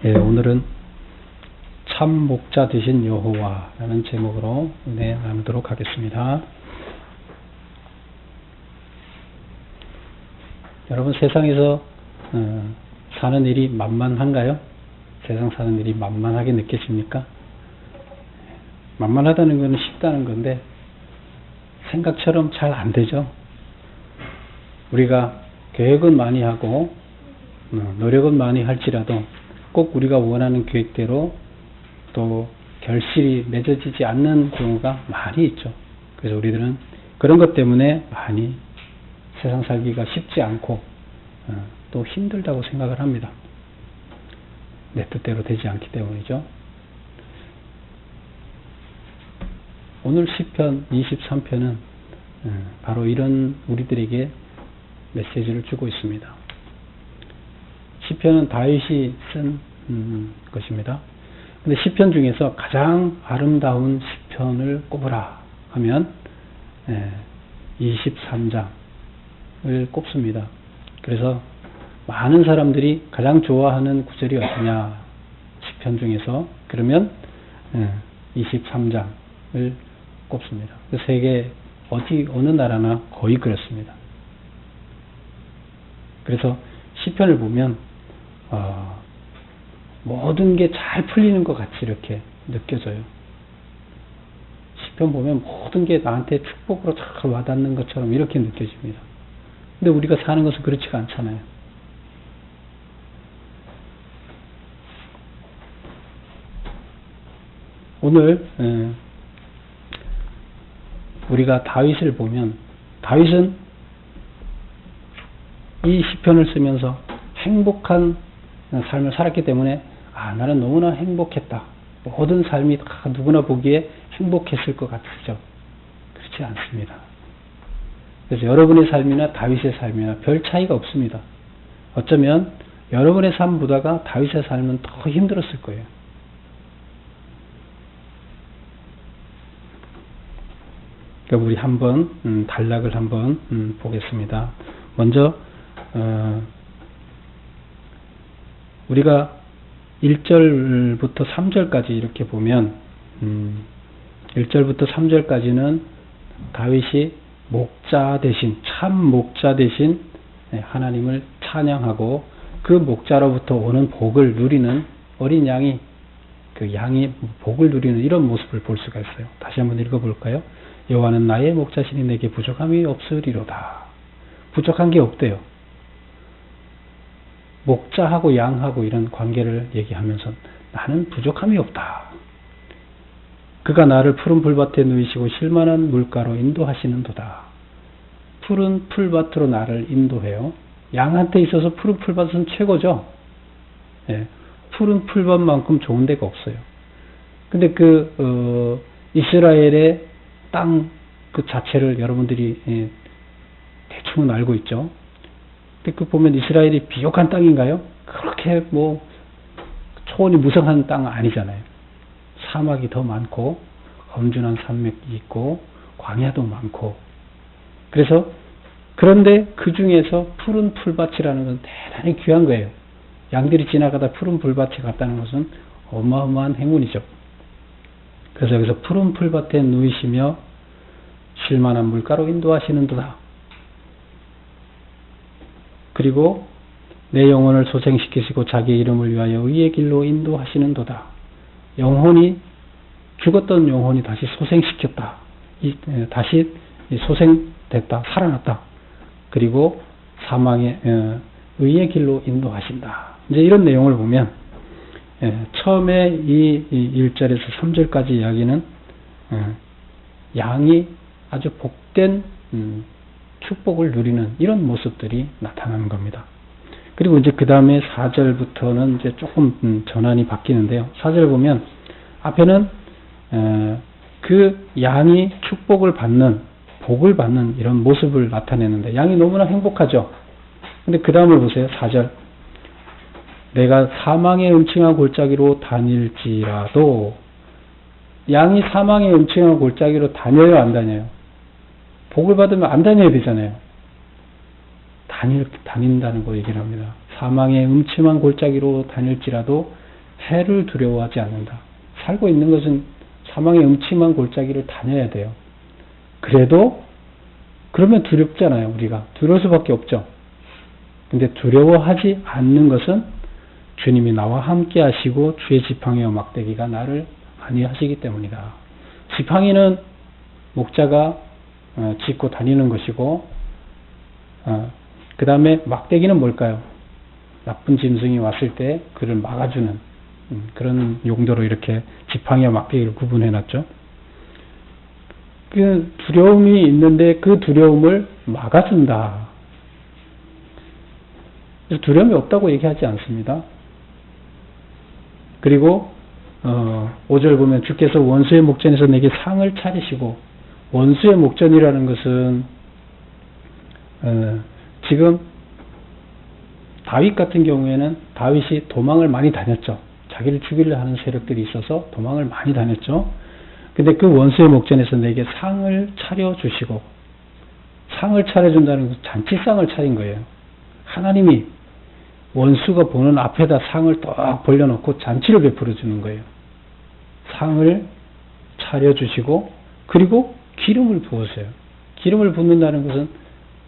예, 오늘은 참 목자 되신 여호와라는 제목으로 은혜 나누도록 하겠습니다. 여러분, 세상에서 사는 일이 만만한가요? 세상 사는 일이 만만하게 느껴집니까? 만만하다는 것은 쉽다는 건데 생각처럼 잘 안 되죠. 우리가 계획은 많이 하고 노력은 많이 할지라도 꼭 우리가 원하는 계획대로 또 결실이 맺어지지 않는 경우가 많이 있죠. 그래서 우리들은 그런 것 때문에 많이 세상 살기가 쉽지 않고 또 힘들다고 생각을 합니다. 내 뜻대로 되지 않기 때문이죠. 오늘 시편 23편은 바로 이런 우리들에게 메시지를 주고 있습니다. 시편은 다윗이 쓴 것입니다. 근데 시편 중에서 가장 아름다운 시편을 꼽으라 하면 23장을 꼽습니다. 그래서 많은 사람들이 가장 좋아하는 구절이 어디냐, 시편 중에서 그러면 23장을 꼽습니다. 그 세계 어느 나라나 거의 그렇습니다. 그래서 시편을 보면 모든 게 잘 풀리는 것 같이 이렇게 느껴져요. 시편 보면 모든 게 나한테 축복으로 잘 와닿는 것처럼 이렇게 느껴집니다. 근데 우리가 사는 것은 그렇지가 않잖아요. 오늘 우리가 다윗을 보면 다윗은 이 시편을 쓰면서 행복한 삶을 살았기 때문에 나는 너무나 행복했다. 모든 삶이 다 누구나 보기에 행복했을 것 같으죠. 그렇지 않습니다. 그래서 여러분의 삶이나 다윗의 삶이나 별 차이가 없습니다. 어쩌면 여러분의 삶보다가 다윗의 삶은 더 힘들었을 거예요. 그러니까 우리 한번 단락을 한번 보겠습니다. 먼저 우리가 1절부터 3절까지 이렇게 보면 1절부터 3절까지는 다윗이 목자 대신, 참 목자 대신 하나님을 찬양하고 그 목자로부터 오는 복을 누리는 어린 양이, 그 양이 복을 누리는 이런 모습을 볼 수가 있어요. 다시 한번 읽어볼까요? 여호와는 나의 목자시니 내게 부족함이 없으리로다. 부족한 게 없대요. 목자하고 양하고 이런 관계를 얘기하면서 나는 부족함이 없다. 그가 나를 푸른 풀밭에 누이시고 쉴만한 물가로 인도하시는도다. 푸른 풀밭으로 나를 인도해요. 양한테 있어서 푸른 풀밭은 최고죠. 예, 푸른 풀밭만큼 좋은 데가 없어요. 근데 이스라엘의 땅 그 자체를 여러분들이 대충은 알고 있죠. 근데 보면 이스라엘이 비옥한 땅인가요? 그렇게 초원이 무성한 땅은 아니잖아요. 사막이 더 많고 엄준한 산맥이 있고 광야도 많고. 그래서 그런데 그 중에서 푸른 풀밭이라는 건 대단히 귀한 거예요. 양들이 지나가다 푸른 풀밭에 갔다는 것은 어마어마한 행운이죠. 그래서 여기서 푸른 풀밭에 누이시며 쉴만한 물가로 인도하시는도다. 그리고 내 영혼을 소생시키시고 자기 이름을 위하여 의의 길로 인도하시는도다. 영혼이 죽었던 영혼이 다시 소생시켰다. 다시 소생됐다. 살아났다. 그리고 사망의 의의 길로 인도하신다. 이제 이런 내용을 보면 처음에 이 1절에서 3절까지 이야기는 양이 아주 복된 축복을 누리는 이런 모습들이 나타나는 겁니다. 그리고 이제 그 다음에 4절부터는 이제 조금 전환이 바뀌는데요. 4절 보면 앞에는 그 양이 축복을 받는, 복을 받는 이런 모습을 나타내는데 양이 너무나 행복하죠. 근데 그 다음을 보세요. 4절. 내가 사망의 음침한 골짜기로 다닐지라도, 양이 사망의 음침한 골짜기로 다녀요, 안 다녀요? 복을 받으면 안 다녀야 되잖아요. 다닌다는 거 얘기를 합니다. 사망의 음침한 골짜기로 다닐지라도 해를 두려워하지 않는다. 살고 있는 것은 사망의 음침한 골짜기를 다녀야 돼요. 그래도 그러면 두렵잖아요. 우리가 두려울 수밖에 없죠. 근데 두려워하지 않는 것은 주님이 나와 함께 하시고 주의 지팡이와 막대기가 나를 안위하시기 때문이다. 지팡이는 목자가 짚고 다니는 것이고, 그 다음에 막대기는 뭘까요? 나쁜 짐승이 왔을 때 그를 막아주는 그런 용도로 이렇게 지팡이와 막대기를 구분해 놨죠. 그 두려움이 있는데 그 두려움을 막아준다. 두려움이 없다고 얘기하지 않습니다. 그리고 5절 보면 주께서 원수의 목전에서 내게 상을 차리시고, 원수의 목전이라는 것은 지금 다윗 같은 경우에는 다윗이 도망을 많이 다녔죠. 자기를 죽이려 하는 세력들이 있어서 도망을 많이 다녔죠. 근데 그 원수의 목전에서 내게 상을 차려주시고, 상을 차려준다는 것은 잔치상을 차린 거예요. 하나님이 원수가 보는 앞에다 상을 딱 벌려놓고 잔치를 베풀어 주는 거예요. 상을 차려주시고, 그리고 기름을 부으세요. 기름을 붓는다는 것은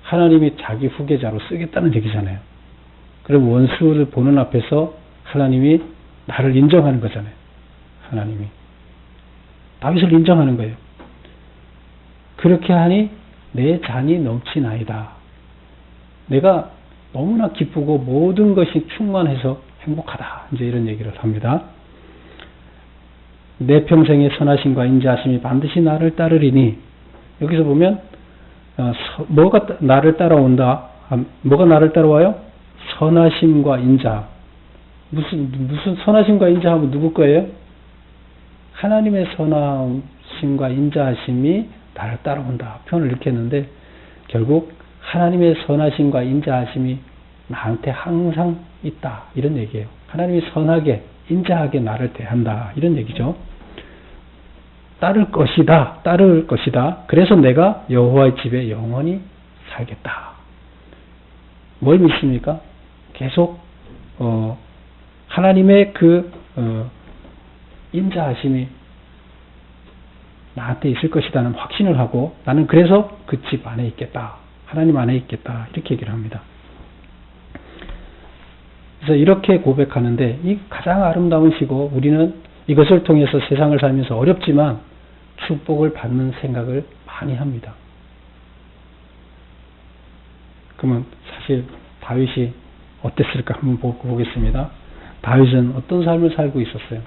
하나님이 자기 후계자로 쓰겠다는 얘기잖아요. 그럼 원수를 보는 앞에서 하나님이 나를 인정하는 거잖아요. 하나님이 다윗을 인정하는 거예요. 그렇게 하니 내 잔이 넘치나이다. 내가 너무나 기쁘고 모든 것이 충만해서 행복하다. 이제 이런 얘기를 합니다. 내 평생의 선하심과 인자하심이 반드시 나를 따르리니, 여기서 보면 뭐가 나를 따라온다. 뭐가 나를 따라와요? 선하심과 인자. 무슨 선하심과 인자하면 누구 거예요? 하나님의 선하심과 인자하심이 나를 따라온다. 표현을 이렇게 했는데, 결국 하나님의 선하심과 인자하심이 나한테 항상 있다. 이런 얘기예요. 하나님이 선하게, 인자하게 나를 대한다. 이런 얘기죠. 따를 것이다. 그래서 내가 여호와의 집에 영원히 살겠다. 뭘 믿습니까? 계속 하나님의 그 인자하심이 나한테 있을 것이라는 확신을 하고, 나는 그래서 그 집 안에 있겠다. 하나님 안에 있겠다. 이렇게 얘기를 합니다. 그래서 이렇게 고백하는데, 이 가장 아름다운 시고, 우리는 이것을 통해서 세상을 살면서 어렵지만 축복을 받는 생각을 많이 합니다. 그러면 사실 다윗이 어땠을까 한번 보겠습니다. 다윗은 어떤 삶을 살고 있었어요?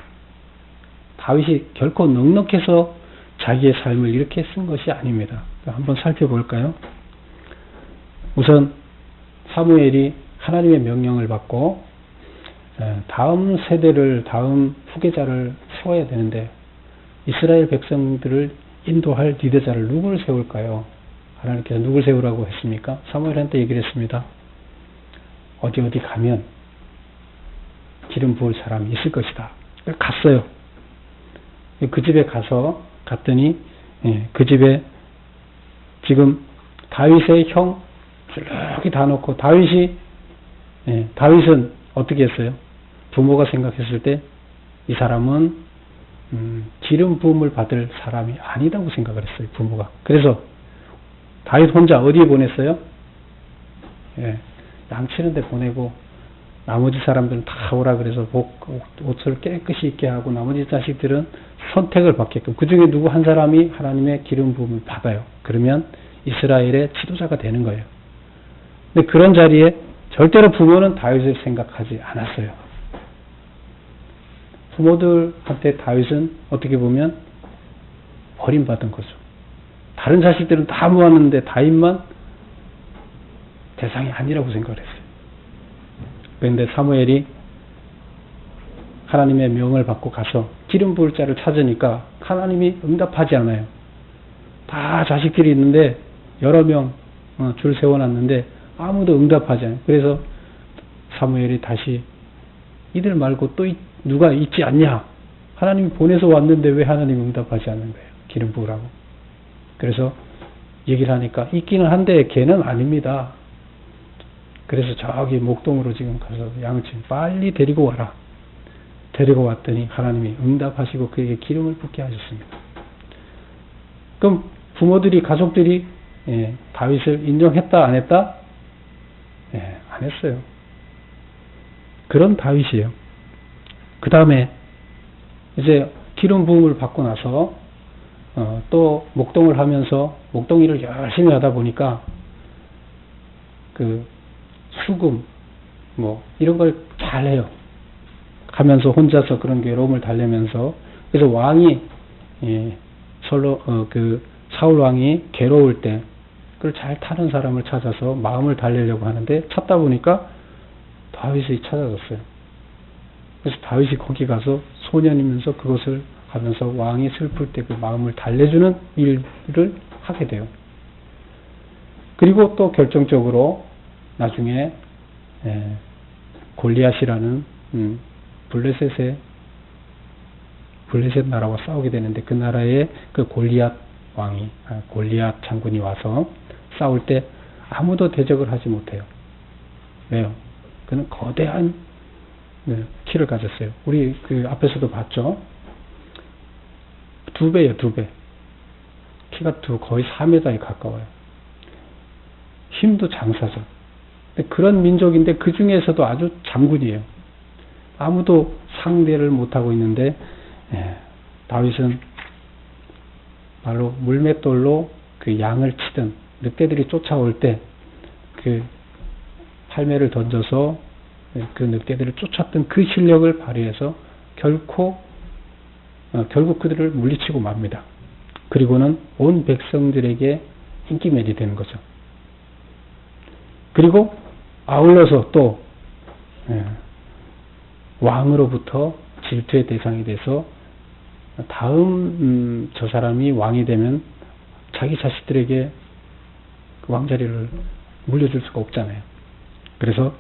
다윗이 결코 넉넉해서 자기의 삶을 이렇게 쓴 것이 아닙니다. 한번 살펴볼까요? 우선 사무엘이 하나님의 명령을 받고 다음 세대를, 다음 후계자를 세워야 되는데, 이스라엘 백성들을 인도할 리더자를 누구를 세울까요? 하나님께서 누구를 세우라고 했습니까? 사무엘한테 얘기를 했습니다. 어디 가면 기름 부을 사람이 있을 것이다. 갔어요. 그 집에 갔더니 그 집에 지금 다윗의 형 이렇게 다 놓고, 다윗은 어떻게 했어요? 부모가 생각했을 때 이 사람은 기름 부음을 받을 사람이 아니다고 생각을 했어요. 부모가. 그래서 다윗 혼자 어디에 보냈어요? 양치는 데 보내고, 나머지 사람들은 다 오라 그래서 옷을 깨끗이 입게 하고, 나머지 자식들은 선택을 받게끔, 그 중에 누구 한 사람이 하나님의 기름 부음을 받아요. 그러면 이스라엘의 지도자가 되는 거예요. 근데 그런 자리에 절대로 부모는 다윗을 생각하지 않았어요. 부모들한테 다윗은 어떻게 보면 버림받은 거죠. 다른 자식들은 다 모았는데 다윗만 대상이 아니라고 생각을 했어요. 그런데 사무엘이 하나님의 명을 받고 가서 기름 부을 자를 찾으니까 하나님이 응답하지 않아요. 다 자식들이 있는데 여러 명 줄 세워놨는데 아무도 응답하지 않아요. 그래서 사무엘이 다시 이들 말고 또 누가 있지 않냐? 하나님이 보내서 왔는데 왜 하나님이 응답하지 않는 거예요? 기름 부으라고. 그래서 얘기를 하니까 있기는 한데 걔는 아닙니다. 그래서 저기 목동으로 지금 가서 양을 지금 빨리 데리고 와라. 데리고 왔더니 하나님이 응답하시고 그에게 기름을 붓게 하셨습니다. 그럼 부모들이, 가족들이 다윗을 인정했다, 안 했다? 안 했어요. 그런 다윗이에요. 그 다음에 이제 기름 부음을 받고 나서 또 목동을 하면서 목동일을 열심히 하다 보니까 그 수금 뭐 이런 걸 잘해요. 하면서 혼자서 그런 괴로움을 달래면서, 그래서 왕이 사울 왕이 괴로울 때 그걸 잘 타는 사람을 찾아서 마음을 달래려고 하는데 찾다 보니까 다윗이 찾아졌어요. 그래서 다윗이 거기 가서 소년이면서 그것을 하면서 왕이 슬플 때 그 마음을 달래주는 일을 하게 돼요. 그리고 또 결정적으로 나중에 골리앗이라는 블레셋 나라와 싸우게 되는데, 그 나라에 그 골리앗 장군이 와서 싸울 때 아무도 대적을 하지 못해요. 왜요? 그는 거대한 키를 가졌어요. 우리 그 앞에서도 봤죠? 2배예요, 2배. 키가 거의 4m에 가까워요. 힘도 장사죠. 근데 그런 민족인데 그 중에서도 아주 장군이에요. 아무도 상대를 못하고 있는데, 다윗은 바로 물맷돌로 그 양을 치던 늑대들이 쫓아올 때 그 할매를 던져서 그 늑대들을 쫓았던 그 실력을 발휘해서 결국 그들을 물리치고 맙니다. 그리고는 온 백성들에게 인기맨이 되는 거죠. 그리고 아울러서 또 왕으로부터 질투의 대상이 돼서 다음 저 사람이 왕이 되면 자기 자식들에게 그 왕자리를 물려줄 수가 없잖아요. 그래서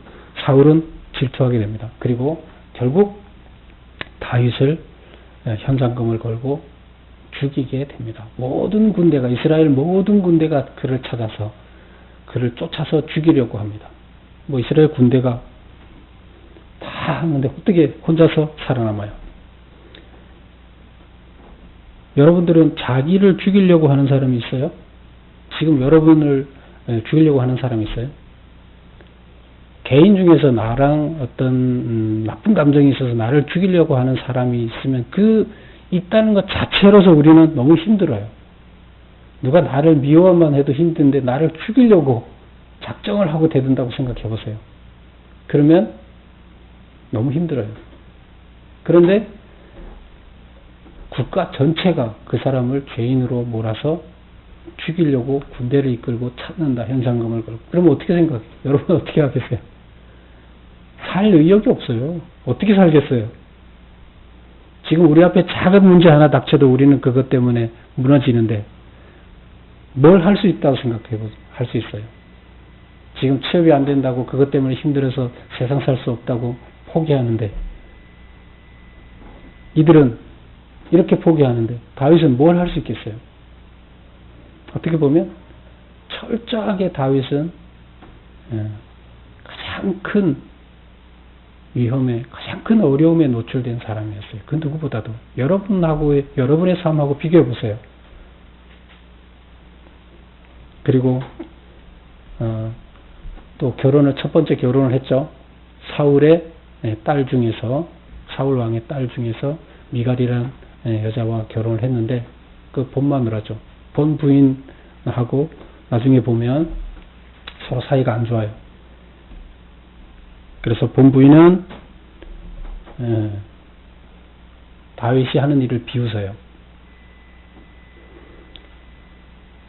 사울은 질투하게 됩니다. 그리고 결국 다윗을 현상금을 걸고 죽이게 됩니다. 모든 군대가, 이스라엘 모든 군대가 그를 찾아서 그를 쫓아서 죽이려고 합니다. 뭐 이스라엘 군대가 다 하는데 어떻게 혼자서 살아남아요? 여러분들은 자기를 죽이려고 하는 사람이 있어요? 지금 여러분을 죽이려고 하는 사람이 있어요? 개인 중에서 나랑 어떤 나쁜 감정이 있어서 나를 죽이려고 하는 사람이 있으면 있다는 것 자체로서 우리는 너무 힘들어요. 누가 나를 미워만 해도 힘든데 나를 죽이려고 작정을 하고 대든다고 생각해 보세요. 그러면 너무 힘들어요. 그런데 국가 전체가 그 사람을 죄인으로 몰아서 죽이려고 군대를 이끌고 찾는다. 현상금을 걸고. 그러면 어떻게 생각해요? 여러분 어떻게 하겠어요? 살 의욕이 없어요. 어떻게 살겠어요? 지금 우리 앞에 작은 문제 하나 닥쳐도 우리는 그것 때문에 무너지는데 뭘 할 수 있다고 할 수 있어요? 지금 취업이 안 된다고 그것 때문에 힘들어서 세상 살 수 없다고 포기하는데, 이들은 이렇게 포기하는데 다윗은 뭘 할 수 있겠어요? 어떻게 보면 철저하게 다윗은 가장 큰 위험에, 가장 큰 어려움에 노출된 사람이었어요. 그 누구보다도. 여러분의 삶하고 비교해 보세요. 그리고 또 첫 번째 결혼을 했죠. 사울의 딸 중에서, 사울 왕의 딸 중에서 미갈이라는 여자와 결혼을 했는데, 그 본마누라죠. 본 부인하고 나중에 보면 서로 사이가 안 좋아요. 그래서 본 부인은 다윗이 하는 일을 비웃어요.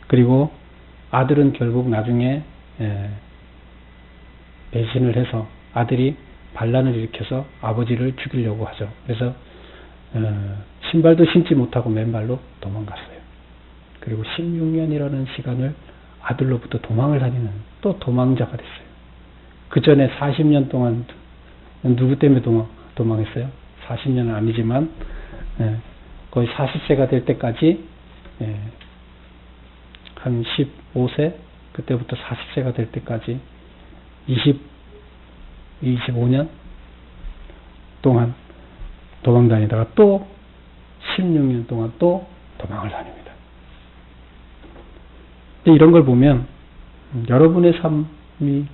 그리고 아들은 결국 나중에 배신을 해서 아들이 반란을 일으켜서 아버지를 죽이려고 하죠. 그래서 신발도 신지 못하고 맨발로 도망갔어요. 그리고 16년이라는 시간을 아들로부터 도망을 다니는 또 도망자가 됐어요. 그 전에 40년 동안 누구 때문에 도망했어요? 40년은 아니지만 거의 40세가 될 때까지, 한 15세 그때부터 40세가 될 때까지 25년 동안 도망 다니다가 또 16년 동안 또 도망을 다닙니다. 근데 이런 걸 보면 여러분의 삶이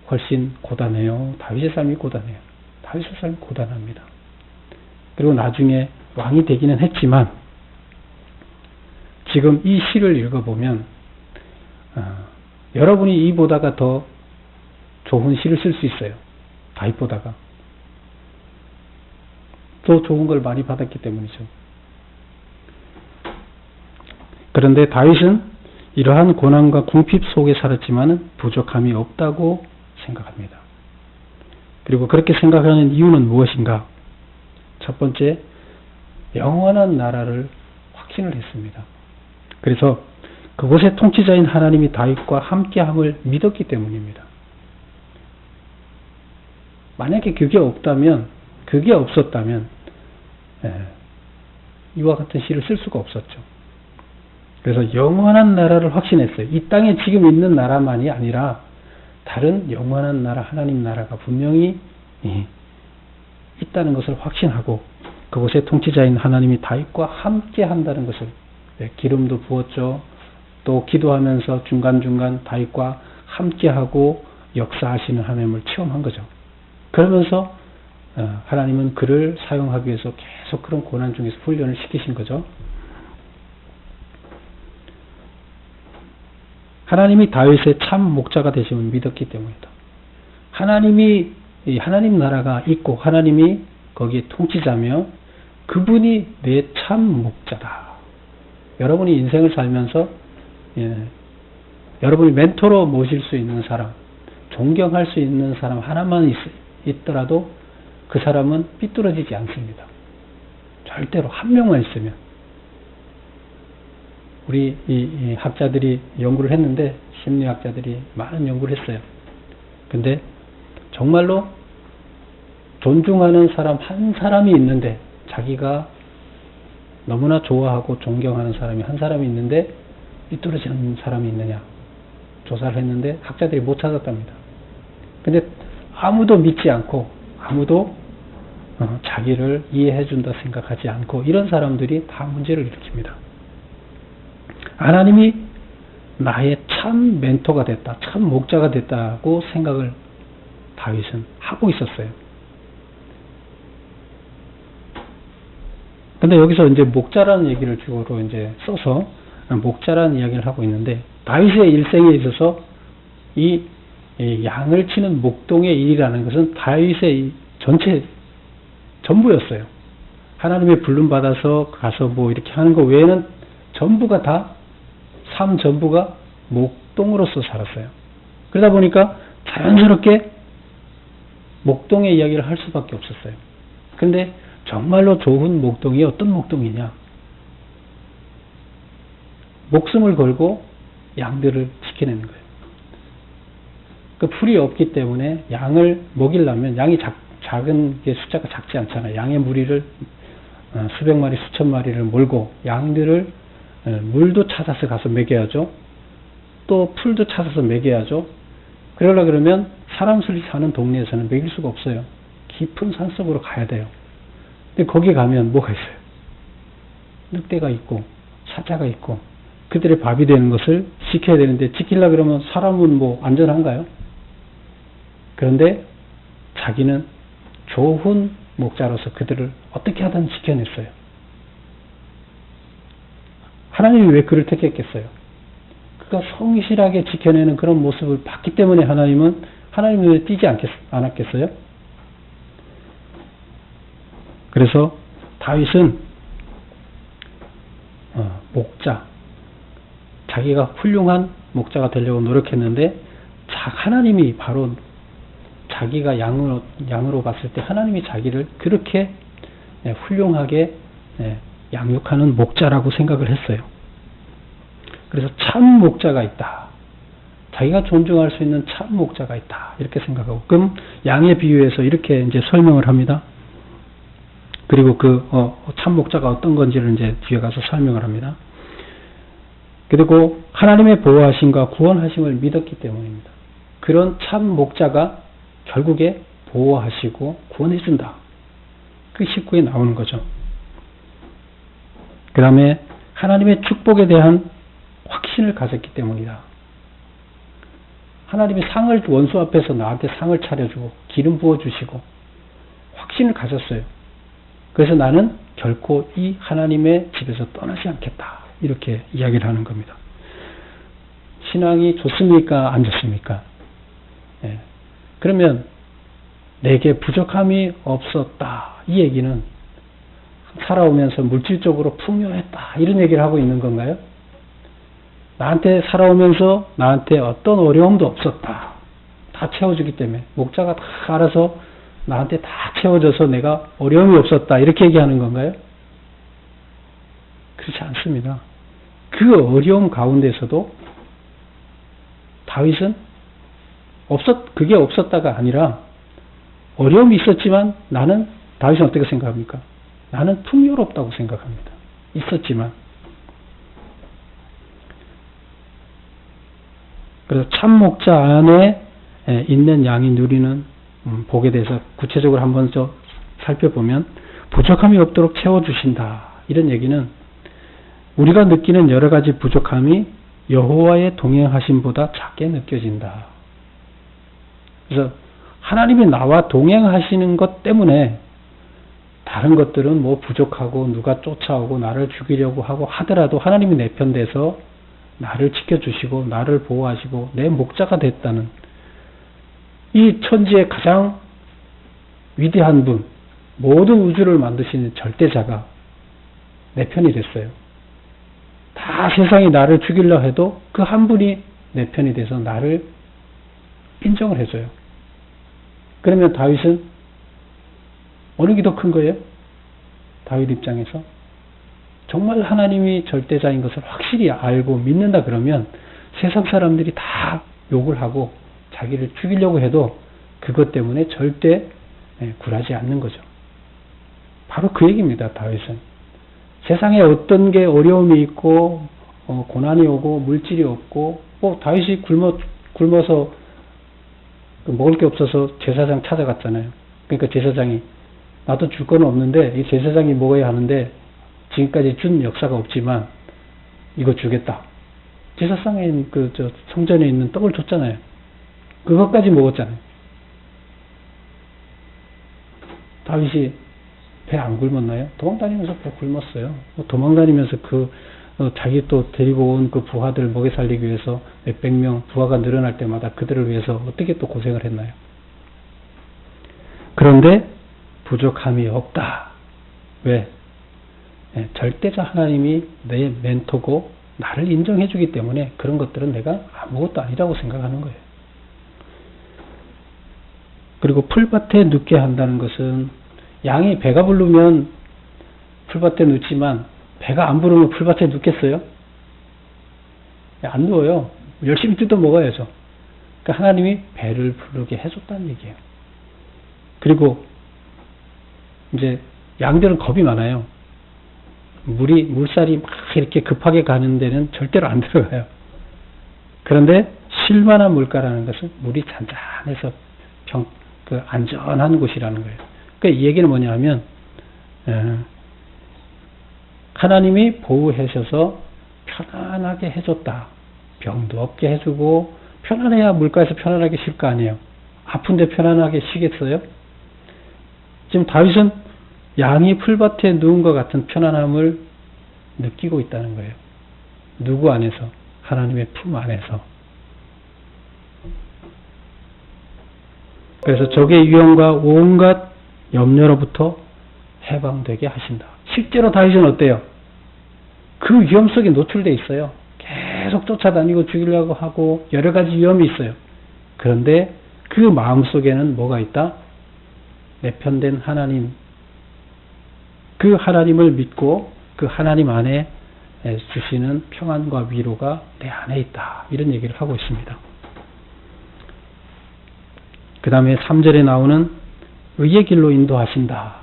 훨씬 고단해요. 다윗의 삶이 고단해요. 다윗의 삶이 고단합니다. 그리고 나중에 왕이 되기는 했지만 지금 이 시를 읽어보면 여러분이 이보다가 더 좋은 시를 쓸 수 있어요. 다윗보다가. 더 좋은 걸 많이 받았기 때문이죠. 그런데 다윗은 이러한 고난과 궁핍 속에 살았지만 부족함이 없다고 생각합니다. 그리고 그렇게 생각하는 이유는 무엇인가? 첫 번째, 영원한 나라를 확신을 했습니다. 그래서 그곳의 통치자인 하나님이 다윗과 함께함을 믿었기 때문입니다. 만약에 그게 없었다면 이와 같은 시를 쓸 수가 없었죠. 그래서 영원한 나라를 확신했어요. 이 땅에 지금 있는 나라만이 아니라 다른 영원한 나라, 하나님 나라가 분명히 있다는 것을 확신하고 그곳의 통치자인 하나님이 다윗과 함께 한다는 것을 기름도 부었죠. 또 기도하면서 중간중간 다윗과 함께하고 역사하시는 하나님을 체험한 거죠. 그러면서 하나님은 그를 사용하기 위해서 계속 그런 고난 중에서 훈련을 시키신 거죠. 하나님이 다윗의 참 목자가 되심을 믿었기 때문이다. 하나님 나라가 있고 하나님이 거기에 통치자며 그분이 내 참 목자다. 여러분이 인생을 살면서 여러분이 멘토로 모실 수 있는 사람, 존경할 수 있는 사람 하나만 있더라도 그 사람은 삐뚤어지지 않습니다. 절대로 한 명만 있으면. 우리 이 학자들이 연구를 했는데, 심리학자들이 많은 연구를 했어요. 근데 정말로 존중하는 사람 한 사람이 있는데, 자기가 너무나 좋아하고 존경하는 사람이 한 사람이 있는데 삐뚤어지는 사람이 있느냐 조사를 했는데 학자들이 못 찾았답니다. 근데 아무도 믿지 않고 아무도 자기를 이해해준다 생각하지 않고 이런 사람들이 다 문제를 일으킵니다. 하나님이 나의 참 멘토가 됐다, 참 목자가 됐다고 생각을 다윗은 하고 있었어요. 근데 여기서 이제 목자라는 얘기를 주로 이제 써서 목자라는 이야기를 하고 있는데, 다윗의 일생에 있어서 이 양을 치는 목동의 일이라는 것은 다윗의 전체 전부였어요. 하나님의 부름 받아서 가서 뭐 이렇게 하는 거 외에는 전부가 다 삶 전부가 목동으로서 살았어요. 그러다 보니까 자연스럽게 목동의 이야기를 할 수밖에 없었어요. 근데 정말로 좋은 목동이 어떤 목동이냐? 목숨을 걸고 양들을 지켜내는 거예요. 그 풀이 없기 때문에 양을 먹이려면, 양이 작은 게 숫자가 작지 않잖아요. 양의 무리를 수백 마리, 수천 마리를 몰고 양들을 물도 찾아서 가서 먹여야죠. 또 풀도 찾아서 먹여야죠. 그러려 그러면 사람들이 사는 동네에서는 먹일 수가 없어요. 깊은 산속으로 가야 돼요. 근데 거기 가면 뭐가 있어요? 늑대가 있고 사자가 있고 그들의 밥이 되는 것을 지켜야 되는데, 지키려고 그러면 사람은 뭐 안전한가요? 그런데 자기는 좋은 목자로서 그들을 어떻게 하든 지켜냈어요. 하나님이 왜 그를 택했겠어요? 그가 성실하게 지켜내는 그런 모습을 봤기 때문에 하나님이 왜 뛰지 않았겠어요? 그래서 다윗은 목자, 자기가 훌륭한 목자가 되려고 노력했는데 하나님이 바로 자기가 양으로 봤을 때 하나님이 자기를 그렇게 훌륭하게 양육하는 목자라고 생각을 했어요. 그래서 참 목자가 있다. 자기가 존중할 수 있는 참 목자가 있다. 이렇게 생각하고, 그럼 양에 비유해서 이렇게 이제 설명을 합니다. 그리고 참 목자가 어떤 건지를 이제 뒤에 가서 설명을 합니다. 그리고 하나님의 보호하심과 구원하심을 믿었기 때문입니다. 그런 참 목자가 결국에 보호하시고 구원해준다. 그 19에 나오는 거죠. 그 다음에 하나님의 축복에 대한 확신을 가졌기 때문이다. 하나님이 상을 원수 앞에서 나한테 상을 차려주고 기름 부어주시고 확신을 가졌어요. 그래서 나는 결코 이 하나님의 집에서 떠나지 않겠다. 이렇게 이야기를 하는 겁니다. 신앙이 좋습니까? 안 좋습니까? 예. 그러면 내게 부족함이 없었다. 이 얘기는 살아오면서 물질적으로 풍요했다. 이런 얘기를 하고 있는 건가요? 나한테 살아오면서 나한테 어떤 어려움도 없었다. 다 채워주기 때문에 목자가 다 알아서 나한테 다 채워져서 내가 어려움이 없었다. 이렇게 얘기하는 건가요? 그렇지 않습니다. 그 어려움 가운데서도 다윗은 그게 없었다가 아니라 어려움이 있었지만 다윗은 어떻게 생각합니까? 나는 풍요롭다고 생각합니다. 있었지만. 그래서 참 목자 안에 있는 양이 누리는 복에 대해서 구체적으로 한번 더 살펴보면 부족함이 없도록 채워주신다. 이런 얘기는 우리가 느끼는 여러 가지 부족함이 여호와의 동행하심보다 작게 느껴진다. 그래서 하나님이 나와 동행하시는 것 때문에 다른 것들은 뭐 부족하고 누가 쫓아오고 나를 죽이려고 하고 하더라도 하나님이 내 편 돼서 나를 지켜주시고 나를 보호하시고 내 목자가 됐다는 이 천지의 가장 위대한 분, 모든 우주를 만드시는 절대자가 내 편이 됐어요. 다 세상이 나를 죽이려 해도 그 한 분이 내 편이 돼서 나를 인정을 해줘요. 그러면 다윗은 어느 게 더 큰 거예요? 다윗 입장에서 정말 하나님이 절대자인 것을 확실히 알고 믿는다 그러면 세상 사람들이 다 욕을 하고 자기를 죽이려고 해도 그것 때문에 절대 굴하지 않는 거죠. 바로 그 얘기입니다. 다윗은 세상에 어떤 게 어려움이 있고 고난이 오고 물질이 없고 다윗이 굶어서 먹을 게 없어서 제사장 찾아갔잖아요. 그러니까 제사장이 나도 줄 건 없는데 이 제사장이 먹어야 하는데 지금까지 준 역사가 없지만 이거 주겠다. 제사상에 성전에 있는 떡을 줬잖아요. 그것까지 먹었잖아요. 다윗이 배 안 굶었나요? 도망다니면서 배 굶었어요. 도망다니면서 자기 또 데리고 온 그 부하들 먹여 살리기 위해서 몇백 명 부하가 늘어날 때마다 그들을 위해서 어떻게 또 고생을 했나요? 그런데 부족함이 없다. 왜? 절대자 하나님이 내 멘토고 나를 인정해 주기 때문에 그런 것들은 내가 아무것도 아니라고 생각하는 거예요. 그리고 풀밭에 눕게 한다는 것은 양이 배가 부르면 풀밭에 눕지만 배가 안 부르면 풀밭에 눕겠어요? 안 누워요. 열심히 뜯어 먹어야죠. 그러니까 하나님이 배를 부르게 해줬다는 얘기예요. 그리고 이제 양들은 겁이 많아요. 물살이 막 이렇게 급하게 가는 데는 절대로 안 들어가요. 그런데 쉴만한 물가라는 것은 물이 잔잔해서 안전한 곳이라는 거예요. 그러니까 이 얘기는 뭐냐 하면 하나님이 보호하셔서 편안하게 해줬다. 병도 없게 해주고 편안해야 물가에서 편안하게 쉴 거 아니에요. 아픈데 편안하게 쉬겠어요? 지금 다윗은 양이 풀밭에 누운 것 같은 편안함을 느끼고 있다는 거예요. 누구 안에서? 하나님의 품 안에서. 그래서 적의 위험과 온갖 염려로부터 해방되게 하신다. 실제로 다윗은 어때요? 그 위험 속에 노출되어 있어요. 계속 쫓아다니고 죽이려고 하고 여러 가지 위험이 있어요. 그런데 그 마음속에는 뭐가 있다? 내 편된 하나님, 그 하나님을 믿고 그 하나님 안에 주시는 평안과 위로가 내 안에 있다. 이런 얘기를 하고 있습니다. 그 다음에 3절에 나오는 의의 길로 인도하신다.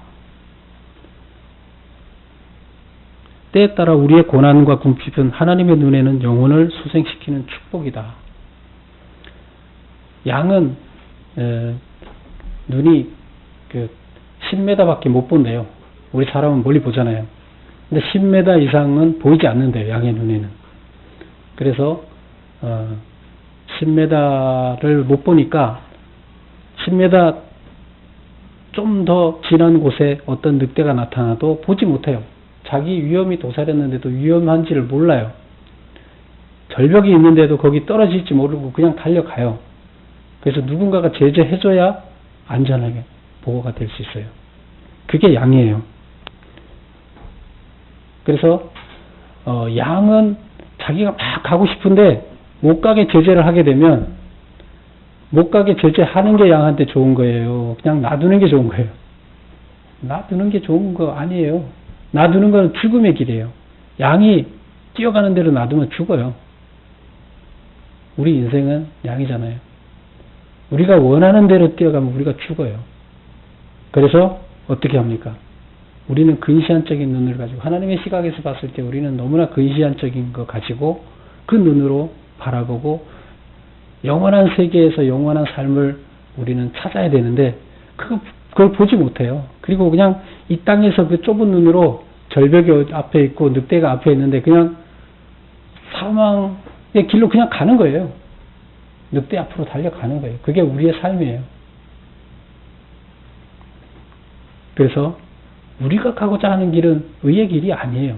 때에 따라 우리의 고난과 궁핍은 하나님의 눈에는 영혼을 소생시키는 축복이다. 양은 눈이 10m밖에 못 본대요. 우리 사람은 멀리 보잖아요. 근데 10m 이상은 보이지 않는데요, 양의 눈에는. 그래서 10m를 못 보니까 10m 좀 더 지난 곳에 어떤 늑대가 나타나도 보지 못해요. 자기 위험이 도사렸는데도 위험한지를 몰라요. 절벽이 있는데도 거기 떨어질지 모르고 그냥 달려가요. 그래서 누군가가 제재해줘야 안전하게 보호가 될 수 있어요. 그게 양이에요. 그래서 양은 자기가 막 가고 싶은데 못 가게 제재를 하게 되면 못 가게 제재하는 게 양한테 좋은 거예요. 그냥 놔두는 게 좋은 거예요. 놔두는 게 좋은 거 아니에요. 놔두는 건 죽음의 길이에요. 양이 뛰어가는 대로 놔두면 죽어요. 우리 인생은 양이잖아요. 우리가 원하는 대로 뛰어가면 우리가 죽어요. 그래서 어떻게 합니까? 우리는 근시안적인 눈을 가지고, 하나님의 시각에서 봤을 때 우리는 너무나 근시안적인 거 가지고 그 눈으로 바라보고 영원한 세계에서 영원한 삶을 우리는 찾아야 되는데 그걸 보지 못해요. 그리고 그냥 이 땅에서 그 좁은 눈으로 절벽이 앞에 있고 늑대가 앞에 있는데 그냥 사망의 길로 그냥 가는 거예요. 늑대 앞으로 달려가는 거예요. 그게 우리의 삶이에요. 그래서 우리가 가고자 하는 길은 의의 길이 아니에요.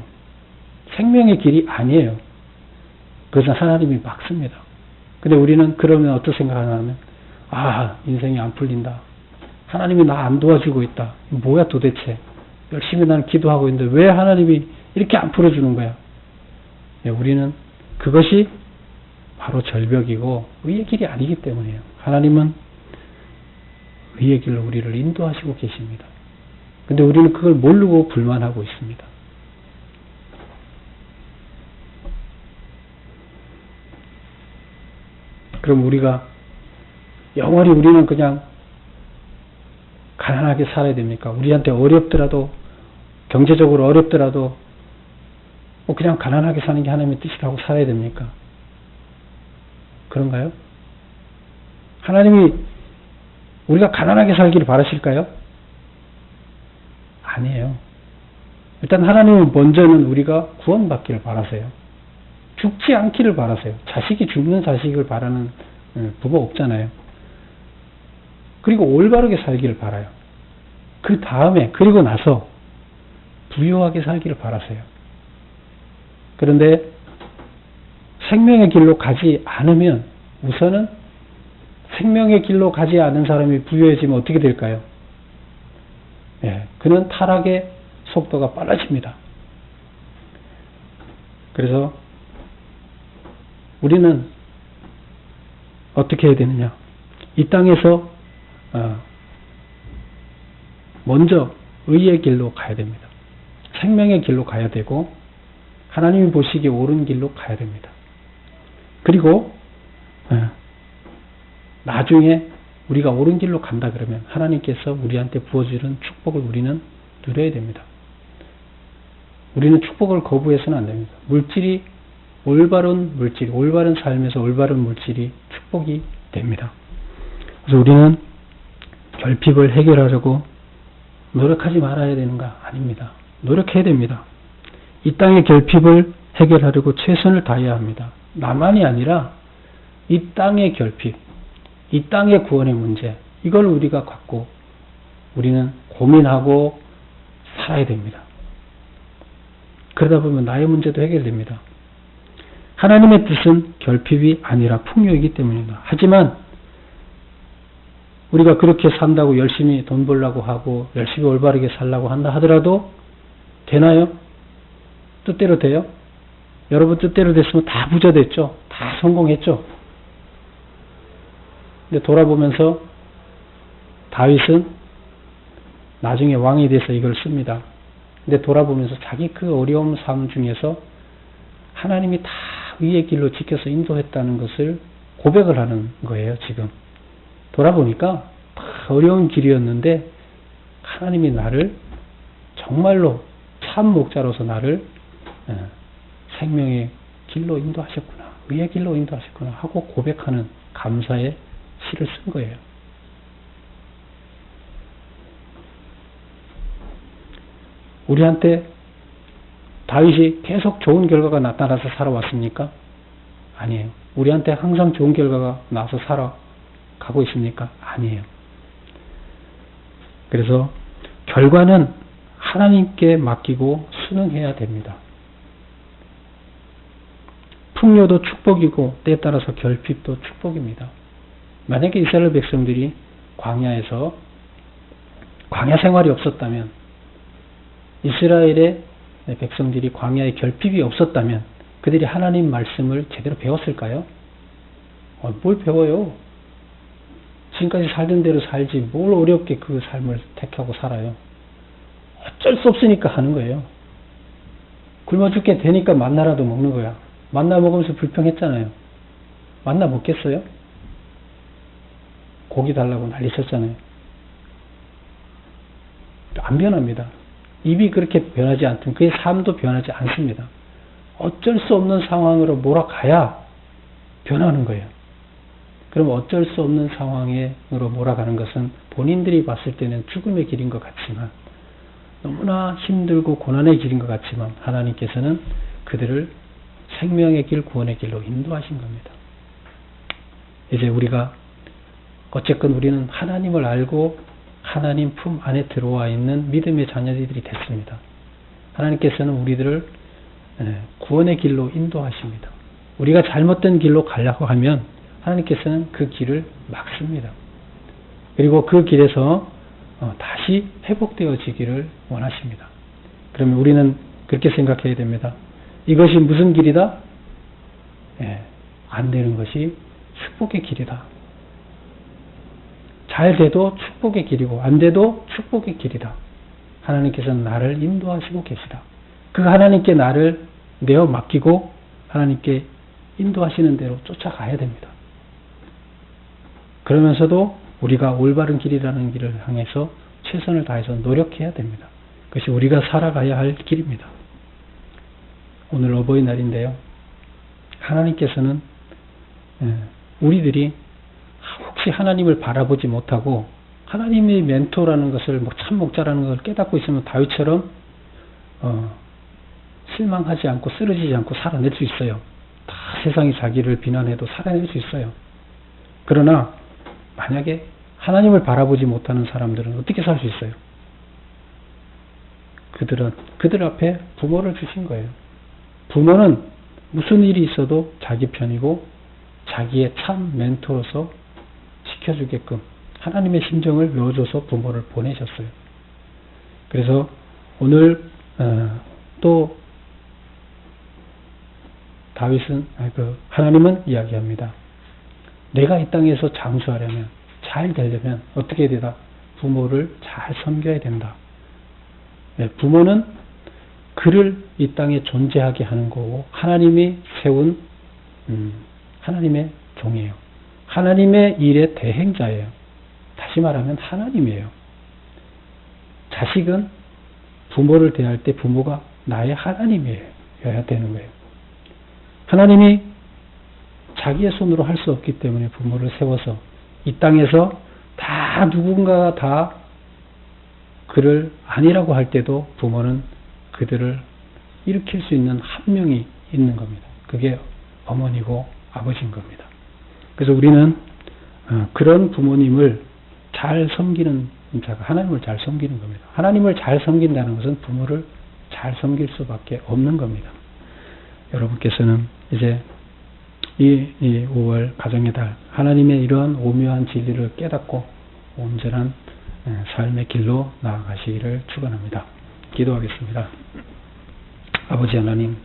생명의 길이 아니에요. 그것은 하나님이 막습니다. 근데 우리는 그러면 어떤 생각을 하냐면, 인생이 안 풀린다. 하나님이 나 안 도와주고 있다. 뭐야 도대체. 열심히 나는 기도하고 있는데 왜 하나님이 이렇게 안 풀어주는 거야. 우리는 그것이 바로 절벽이고 의의 길이 아니기 때문이에요. 하나님은 의의 길로 우리를 인도하시고 계십니다. 근데 우리는 그걸 모르고 불만하고 있습니다. 그럼 우리가 영원히 우리는 그냥 가난하게 살아야 됩니까? 우리한테 어렵더라도, 경제적으로 어렵더라도 그냥 가난하게 사는 게 하나님의 뜻이라고 살아야 됩니까? 그런가요? 하나님이 우리가 가난하게 살기를 바라실까요? 아니에요. 일단 하나님은 먼저는 우리가 구원받기를 바라세요. 죽지 않기를 바라세요. 자식이 죽는 자식을 바라는 부모 없잖아요. 그리고 올바르게 살기를 바라요. 그 다음에, 그리고 나서 부유하게 살기를 바라세요. 그런데 생명의 길로 가지 않으면, 우선은 생명의 길로 가지 않은 사람이 부유해지면 어떻게 될까요? 그는 타락의 속도가 빨라집니다. 그래서 우리는 어떻게 해야 되느냐? 이 땅에서 먼저 의의 길로 가야 됩니다. 생명의 길로 가야 되고 하나님이 보시기에 옳은 길로 가야 됩니다. 그리고 나중에 우리가 옳은 길로 간다 그러면 하나님께서 우리한테 부어주는 축복을 우리는 누려야 됩니다. 우리는 축복을 거부해서는 안 됩니다. 올바른 삶에서 올바른 물질이 축복이 됩니다. 그래서 우리는 결핍을 해결하려고 노력하지 말아야 되는가? 아닙니다. 노력해야 됩니다. 이 땅의 결핍을 해결하려고 최선을 다해야 합니다. 나만이 아니라 이 땅의 결핍, 이 땅의 구원의 문제, 이걸 우리가 갖고 우리는 고민하고 살아야 됩니다. 그러다 보면 나의 문제도 해결됩니다. 하나님의 뜻은 결핍이 아니라 풍요이기 때문입니다. 하지만 우리가 그렇게 산다고 열심히 돈 벌려고 하고 열심히 올바르게 살려고 한다 하더라도 되나요? 뜻대로 돼요? 여러분 뜻대로 됐으면 다 부자 됐죠? 다 성공했죠? 근데 돌아보면서 다윗은 나중에 왕이 돼서 이걸 씁니다. 근데 돌아보면서 자기 그 어려운 삶 중에서 하나님이 다 의의 길로 지켜서 인도했다는 것을 고백을 하는 거예요, 지금. 돌아보니까 어려운 길이었는데 하나님이 나를 정말로 참 목자로서 나를 생명의 길로 인도하셨구나, 의의 길로 인도하셨구나 하고 고백하는 감사의 시를 쓴 거예요. 우리한테 다윗이 계속 좋은 결과가 나타나서 살아왔습니까? 아니에요. 우리한테 항상 좋은 결과가 나서 살아가고 있습니까? 아니에요. 그래서 결과는 하나님께 맡기고 순응해야 됩니다. 풍요도 축복이고 때에 따라서 결핍도 축복입니다. 만약에 이스라엘 백성들이 광야에서 광야 생활이 없었다면, 이스라엘의 백성들이 광야에 결핍이 없었다면 그들이 하나님 말씀을 제대로 배웠을까요? 뭘 배워요? 지금까지 살던 대로 살지 뭘 어렵게 그 삶을 택하고 살아요. 어쩔 수 없으니까 하는 거예요. 굶어 죽게 되니까 만나라도 먹는 거야. 만나 먹으면서 불평했잖아요. 만나 먹겠어요? 고기 달라고 난리 쳤잖아요. 안 변합니다. 입이 그렇게 변하지 않든 그의 삶도 변하지 않습니다. 어쩔 수 없는 상황으로 몰아가야 변하는 거예요. 그럼 어쩔 수 없는 상황으로 몰아가는 것은 본인들이 봤을 때는 죽음의 길인 것 같지만, 너무나 힘들고 고난의 길인 것 같지만 하나님께서는 그들을 생명의 길, 구원의 길로 인도하신 겁니다. 이제 우리가 어쨌건 우리는 하나님을 알고 하나님 품 안에 들어와 있는 믿음의 자녀들이 됐습니다. 하나님께서는 우리들을 구원의 길로 인도하십니다. 우리가 잘못된 길로 가려고 하면 하나님께서는 그 길을 막습니다. 그리고 그 길에서 다시 회복되어지기를 원하십니다. 그러면 우리는 그렇게 생각해야 됩니다. 이것이 무슨 길이다? 안 되는 것이 축복의 길이다. 잘 돼도 축복의 길이고 안 돼도 축복의 길이다. 하나님께서는 나를 인도하시고 계시다. 그 하나님께 나를 내어 맡기고 하나님께 인도하시는 대로 쫓아가야 됩니다. 그러면서도 우리가 올바른 길이라는 길을 향해서 최선을 다해서 노력해야 됩니다. 그것이 우리가 살아가야 할 길입니다. 오늘 어버이날인데요. 하나님께서는 우리들이 혹시 하나님을 바라보지 못하고 하나님의 멘토라는 것을 참 목자라는 것을 깨닫고 있으면 다윗처럼 실망하지 않고 쓰러지지 않고 살아낼 수 있어요. 다 세상이 자기를 비난해도 살아낼 수 있어요. 그러나 만약에 하나님을 바라보지 못하는 사람들은 어떻게 살 수 있어요? 그들 앞에 부모를 주신 거예요. 부모는 무슨 일이 있어도 자기 편이고 자기의 참 멘토로서 지켜주게끔 하나님의 심정을 넣어줘서 부모를 보내셨어요. 그래서 오늘 또 다윗은 하나님은 이야기합니다. 내가 이 땅에서 장수하려면, 잘 되려면 어떻게 되다? 부모를 잘 섬겨야 된다. 부모는 그를 이 땅에 존재하게 하는 거고 하나님이 세운 하나님의 종이에요. 하나님의 일의 대행자예요. 다시 말하면 하나님이에요. 자식은 부모를 대할 때 부모가 나의 하나님이어야 되는 거예요. 하나님이 자기의 손으로 할 수 없기 때문에 부모를 세워서 이 땅에서 다 누군가가 다 그를 아니라고 할 때도 부모는 그들을 일으킬 수 있는 한 명이 있는 겁니다. 그게 어머니고 아버지인 겁니다. 그래서 우리는 그런 부모님을 잘 섬기는 자가 하나님을 잘 섬기는 겁니다. 하나님을 잘 섬긴다는 것은 부모를 잘 섬길 수밖에 없는 겁니다. 여러분께서는 이제 이 5월 가정의 달 하나님의 이러한 오묘한 진리를 깨닫고 온전한 삶의 길로 나아가시기를 축원합니다. 기도하겠습니다. 아버지 하나님,